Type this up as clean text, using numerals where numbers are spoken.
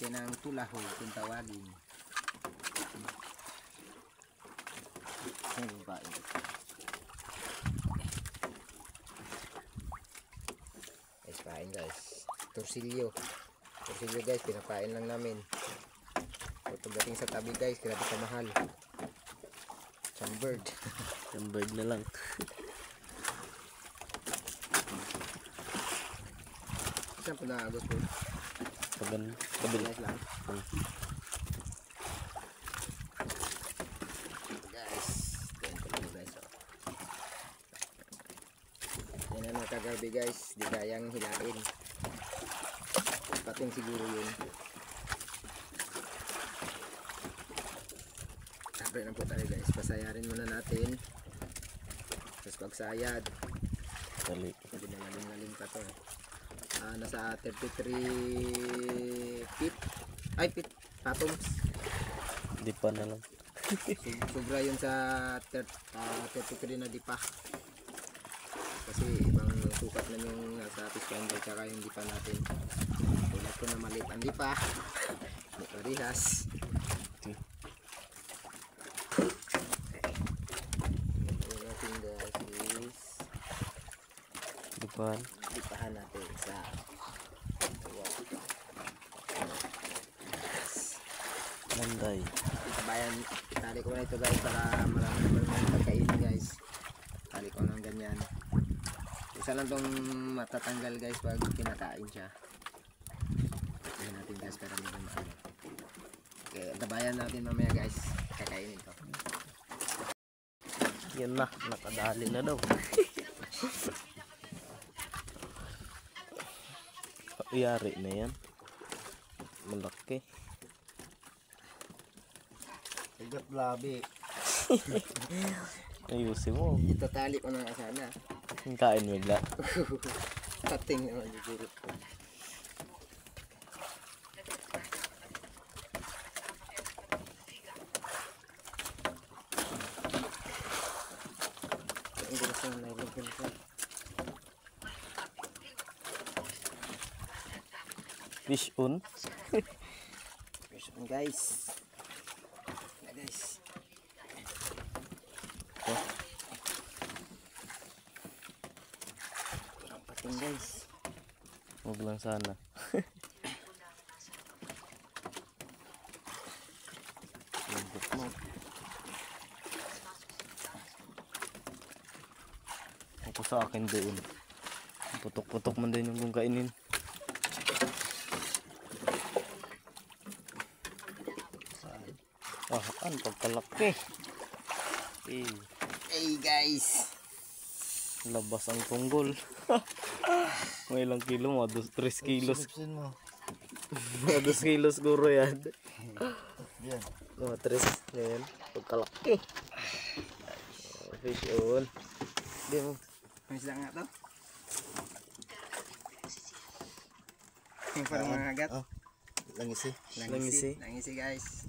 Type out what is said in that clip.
variety ng tulahog kung tawagin. Ano ba ito? Guys, kain guys. Torsilyo guys, pinakain lang namin. So, pagdating sa tabi guys, grabe kamahal. Bird. Yung bird na lang. Saan po naagos po? Kabila lang. Guys, ganito lang guys. Yan ang nakagarbi guys, di kayang hilain. Pating siguro yun. Siyempre na po tayo guys, pasayarin muna natin. Tapos pagsayad, Dali. hindi na lalim pa to. Nasa 33 feet. Ay, feet. Atoms. Di pa na lang. Sobra yun sa 33 na dipa. Kasi ibang sukat na yung nasa fish finder tsaka yung dipa natin. Tulad ko na maliit ang dipa. May parihas. Okay. Natin guys is dipahan natin sa Landay. Sabayan, itali ko na ito guys para marami naman mga pagkainin guys. Itali ko ng ganyan. Isa lang itong matatanggal guys pag kinakain siya. Tingnan natin guys para medyo maano. Okay, tabayan natin mamaya guys. Kakainin ito. Yan na, nakadali na daw. Yari na yan. Malaki. Igot labi. Ayusin mo. Itatali ko ng asana. Kain bigla. Kating naman siguro. Ang gusto na nilagyan ko. Fish on. Fish on guys. Na guys. Ang pating guys. Huwag lang sana. Lambot mo. Ako sa akin doon. Putok-putok man din yung kung kainin. An pagkalaki. Hey guys. Labas ang tunggol. May ilang kilo mo, 3 kilos. Mga 2 kilos guro yan. Yan. Mga 3 ngayon. Pagkalaki. Fish on. Hindi mo. Masla nga to. Yung parang mga agat. Langisi. Langisi guys.